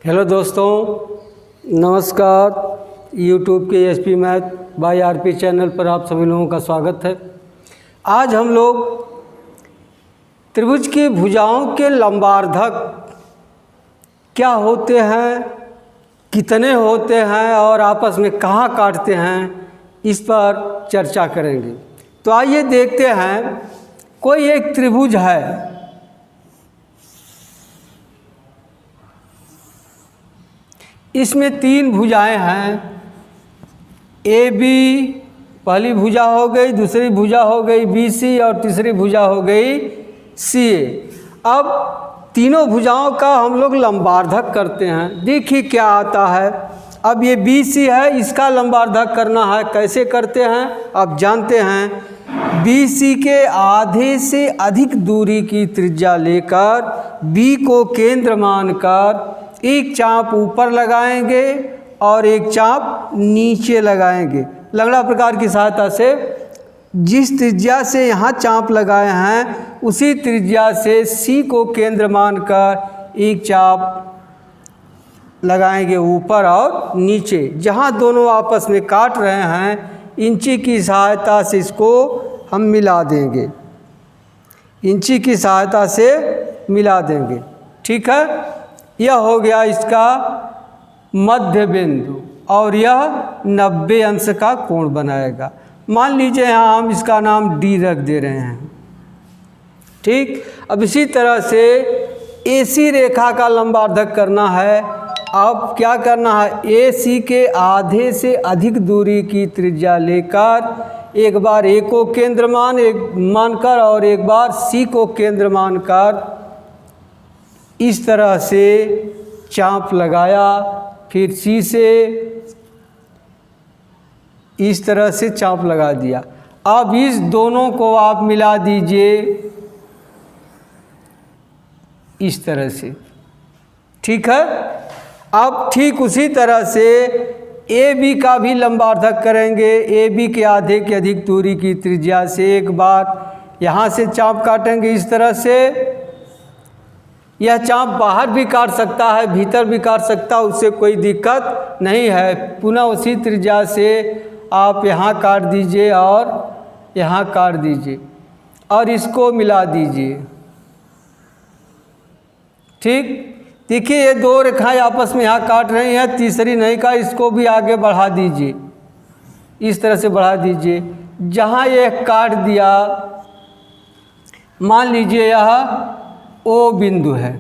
Hello दोस्तों, नमस्कार। YouTube के SP math by RP channel पर आप सभी लोगों का स्वागत है। आज हम लोग त्रिभुज की भुजाओं के लंबार्धक क्या होते हैं, कितने होते हैं और आपस में कहाँ काटते हैं, इस पर चर्चा करेंगे। तो आइए देखते हैं। कोई एक त्रिभुज है, इसमें तीन भुजाएं हैं। ए बी पहली भुजा हो गई, दूसरी भुजा हो गई बी सी और तीसरी भुजा हो गई सी ए। अब तीनों भुजाओं का हम लोग लंबार्धक करते हैं। देखिए क्या आता है। अब ये बी सी है, इसका लंबार्धक करना है। कैसे करते हैं आप जानते हैं। बी सी के आधे से अधिक दूरी की त्रिज्या लेकर बी को केंद्र मानकर एक चाप ऊपर लगाएंगे और एक चाप नीचे लगाएंगे। लंगड़ा प्रकार की सहायता से जिस त्रिज्या से यहाँ चाप लगाए हैं उसी त्रिज्या से सी को केंद्र मानकर एक चाप लगाएंगे ऊपर और नीचे। जहाँ दोनों आपस में काट रहे हैं इंची की सहायता से इसको हम मिला देंगे। इंची की सहायता से मिला देंगे। ठीक है, यह हो गया इसका मध्य बिंदु और यह 90 अंश का कोण बनाएगा। मान लीजिए यहाँ हम इसका नाम डी रख दे रहे हैं। ठीक, अब इसी तरह से AC रेखा का लंबार्धक करना है। अब क्या करना है, AC के आधे से अधिक दूरी की त्रिज्या लेकर एक बार A को केंद्र मानकर और एक बार C को केंद्र मानकर इस तरह से चाप लगाया। फिर सी से इस तरह से चाप लगा दिया। अब इस दोनों को आप मिला दीजिए इस तरह से। ठीक है, अब ठीक उसी तरह से ए बी का भी लंबार्धक करेंगे। ए बी के आधे के अधिक दूरी की त्रिज्या से एक बार यहाँ से चाप काटेंगे इस तरह से। यह चाप बाहर भी काट सकता है, भीतर भी काट सकता है, उससे कोई दिक्कत नहीं है। पुनः उसी त्रिज्या से आप यहाँ काट दीजिए और यहाँ काट दीजिए और इसको मिला दीजिए। ठीक, देखिए ये दो रेखाएं आपस में यहाँ काट रही हैं, तीसरी नहीं का, इसको भी आगे बढ़ा दीजिए। इस तरह से बढ़ा दीजिए। जहाँ ये काट दिया, मान लीजिए यह ओ बिंदु है।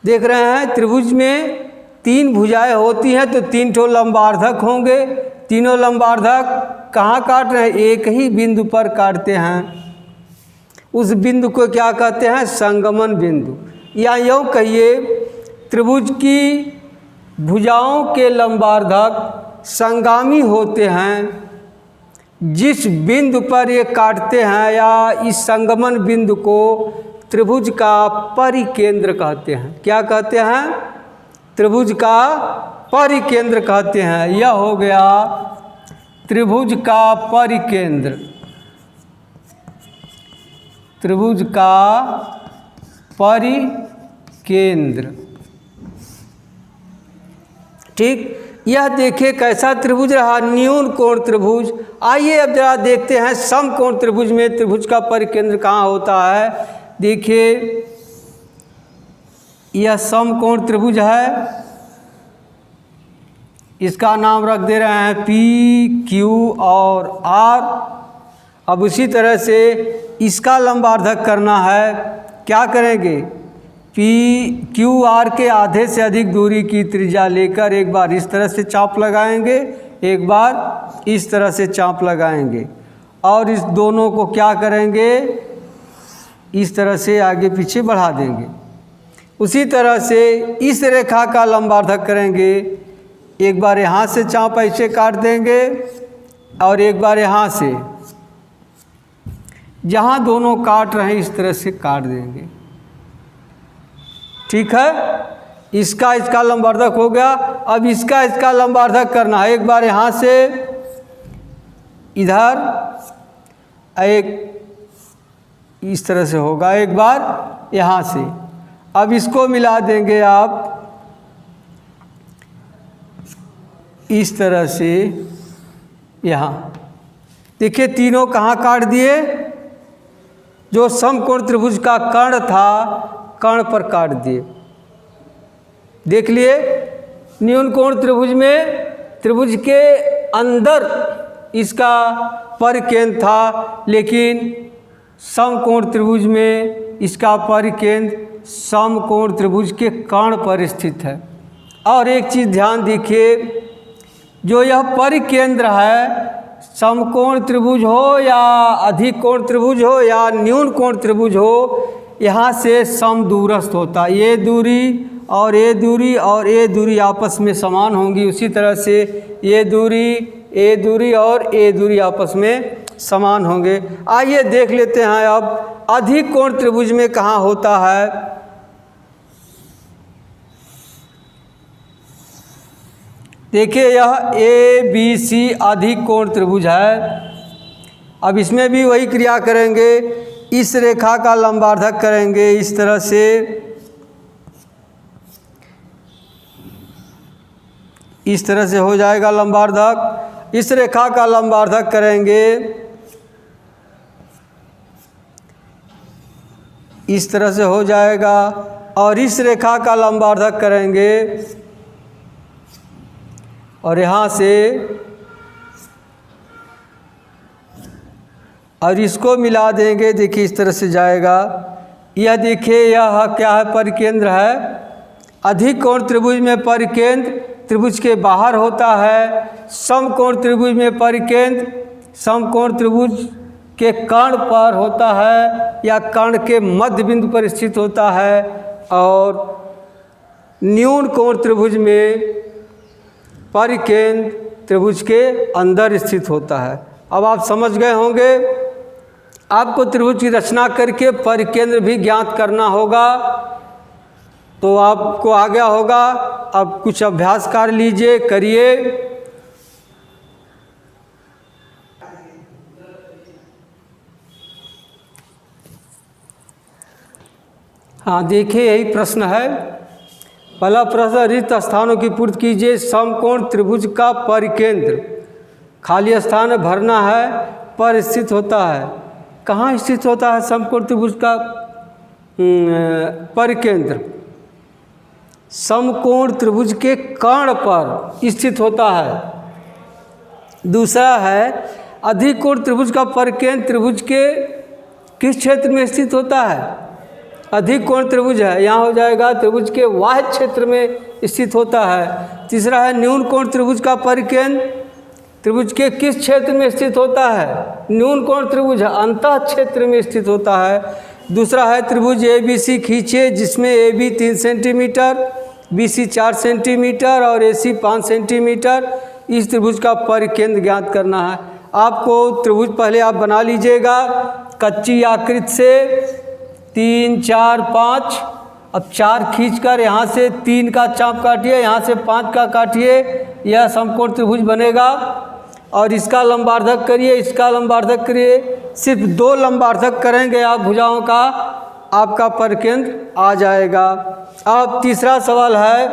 देख रहे हैं त्रिभुज में तीन भुजाएं होती हैं तो तीन ठो लंबार्धक होंगे। तीनों लंबार्धक कहाँ काट रहे हैं, एक ही बिंदु पर काटते हैं। उस बिंदु को क्या कहते हैं, संगमन बिंदु। या यूँ कहिए त्रिभुज की भुजाओं के लंबार्धक संगामी होते हैं। जिस बिंदु पर ये काटते हैं या इस संगमन बिंदु को त्रिभुज का परिकेंद्र कहते हैं। क्या कहते हैं, त्रिभुज का परिकेंद्र कहते हैं। यह हो गया त्रिभुज का परिकेंद्र। त्रिभुज का परिकेंद्र। ठीक, यह देखिए कैसा त्रिभुज रहा, न्यून कोण त्रिभुज। आइए अब जरा देखते हैं समकोण त्रिभुज में त्रिभुज का परिकेंद्र कहाँ होता है। देखिए यह समकोण त्रिभुज है, इसका नाम रख दे रहे हैं P, Q और R। अब उसी तरह से इसका लंबार्धक करना है। क्या करेंगे, QR के आधे से अधिक दूरी की त्रिज्या लेकर एक बार इस तरह से चाप लगाएंगे, एक बार इस तरह से चाप लगाएंगे और इस दोनों को क्या करेंगे, इस तरह से आगे पीछे बढ़ा देंगे। उसी तरह से इस रेखा का लंबार्धक करेंगे। एक बार यहाँ से चाप ऐसे काट देंगे और एक बार यहाँ से, जहाँ दोनों काट रहे हैं इस तरह से काट देंगे। ठीक है, इसका लंबार्धक हो गया। अब इसका लंबार्धक करना है। एक बार यहाँ से इधर, एक इस तरह से होगा, एक बार यहाँ से। अब इसको मिला देंगे आप इस तरह से यहाँ देखिए तीनों कहाँ काट दिए, जो समकोण त्रिभुज का कर्ण था कर्ण पर काट दिए। देख लिए न्यून कोण त्रिभुज में त्रिभुज के अंदर इसका परिकेंद्र था, लेकिन समकोण त्रिभुज में इसका परिकेंद्र समकोण त्रिभुज के कर्ण पर स्थित है। और एक चीज़ ध्यान देखिए, जो यह परिकेंद्र है समकोण त्रिभुज हो या अधिक कोण त्रिभुज हो या न्यून कोण त्रिभुज हो, यहाँ से समदूरस्थ होता है। ये दूरी और ये दूरी और ये दूरी आपस में समान होंगी, उसी तरह से ये दूरी और ये दूरी आपस में समान होंगे। आइए देख लेते हैं अब अधिक कोण त्रिभुज में कहाँ होता है। देखिए यह ABC अधिक कोण त्रिभुज है। अब इसमें भी वही क्रिया करेंगे, इस रेखा का लंबार्धक करेंगे इस तरह से, इस तरह से हो जाएगा लंबार्धक। इस रेखा का लंबार्धक करेंगे इस तरह से हो जाएगा, और इस रेखा का लंबार्धक करेंगे और यहाँ से, और इसको मिला देंगे। देखिए इस तरह से जाएगा। यह देखिए यह क्या है, परिकेंद्र है। अधिक कोण त्रिभुज में परिकेंद्र त्रिभुज के बाहर होता है, समकोण त्रिभुज में परिकेंद्र समकोण त्रिभुज के कर्ण पर होता है या कर्ण के मध्य बिंदु पर स्थित होता है, और न्यून कोण त्रिभुज में परिकेंद्र त्रिभुज के अंदर स्थित होता है। अब आप समझ गए होंगे, आपको त्रिभुज की रचना करके परिकेंद्र भी ज्ञात करना होगा, तो आपको आ गया होगा। अब कुछ अभ्यास कर लीजिए, करिए। हाँ देखिए यही प्रश्न है। पहला प्रश्न, रिक्त स्थानों की पूर्ति कीजिए। समकोण त्रिभुज का परिकेंद्र, खाली स्थान भरना है, पर स्थित होता है। कहाँ स्थित होता है समकोण त्रिभुज का परिकेंद्र? समकोण त्रिभुज के कर्ण पर स्थित होता है। दूसरा है, अधिक कोण त्रिभुज का परिकेंद्र त्रिभुज के किस क्षेत्र में स्थित होता है? अधिक कोण त्रिभुज है, यहाँ हो जाएगा त्रिभुज के बाह्य क्षेत्र में स्थित होता है। तीसरा है, न्यून कोण त्रिभुज का परिकेंद्र त्रिभुज के किस क्षेत्र में स्थित होता है? न्यून कोण त्रिभुज अंतः क्षेत्र में स्थित होता है। दूसरा है, त्रिभुज ABC खींचे जिसमें AB 3 सेंटीमीटर, BC 4 सेंटीमीटर और AC 5 सेंटीमीटर। इस त्रिभुज का परिकेंद्र ज्ञात करना है। आपको त्रिभुज पहले आप बना लीजिएगा कच्ची आकृति से 3, 4, 5। अब 4 खींचकर यहाँ से 3 का चाप काटिए, यहाँ से 5 का काटिए, यह समकोण त्रिभुज बनेगा। और इसका लंबार्धक करिए, इसका लंबार्धक करिए। सिर्फ 2 लंबार्धक करेंगे आप भुजाओं का, आपका परिकेंद्र आ जाएगा। अब तीसरा सवाल है,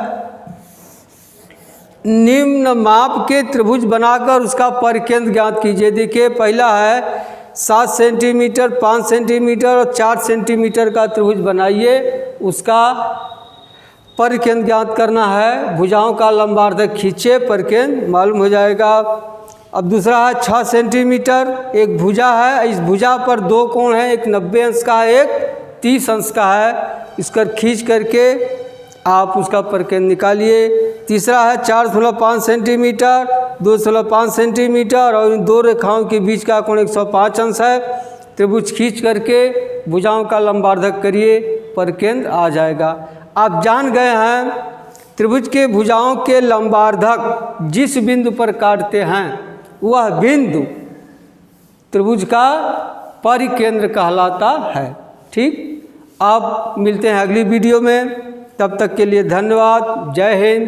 निम्न माप के त्रिभुज बनाकर उसका परिकेंद्र ज्ञात कीजिए। देखिए पहला है 7 सेंटीमीटर, 5 सेंटीमीटर और 4 सेंटीमीटर का त्रिभुज बनाइए, उसका परिकेंद्र ज्ञात करना है। भुजाओं का लंबार्धक खींचे, परिकेंद्र मालूम हो जाएगा। अब दूसरा है 6 सेंटीमीटर, एक भुजा है, इस भुजा पर 2 कोण हैं, एक 90 अंश का है, एक 30 अंश का है। इसकर खींच करके आप उसका परिकेंद्र निकालिए। तीसरा है 4.5 सेंटीमीटर, 2.5 सेंटीमीटर और इन 2 रेखाओं के बीच का कोण 105 अंश है। त्रिभुज खींच करके भुजाओं का लंबार्धक करिए, परिकेंद्र आ जाएगा। आप जान गए हैं त्रिभुज के भुजाओं के लंबार्धक जिस बिंदु पर काटते हैं वह बिंदु त्रिभुज का परिकेंद्र कहलाता है। ठीक, आप मिलते हैं अगली वीडियो में, तब तक के लिए धन्यवाद। जय हिंद।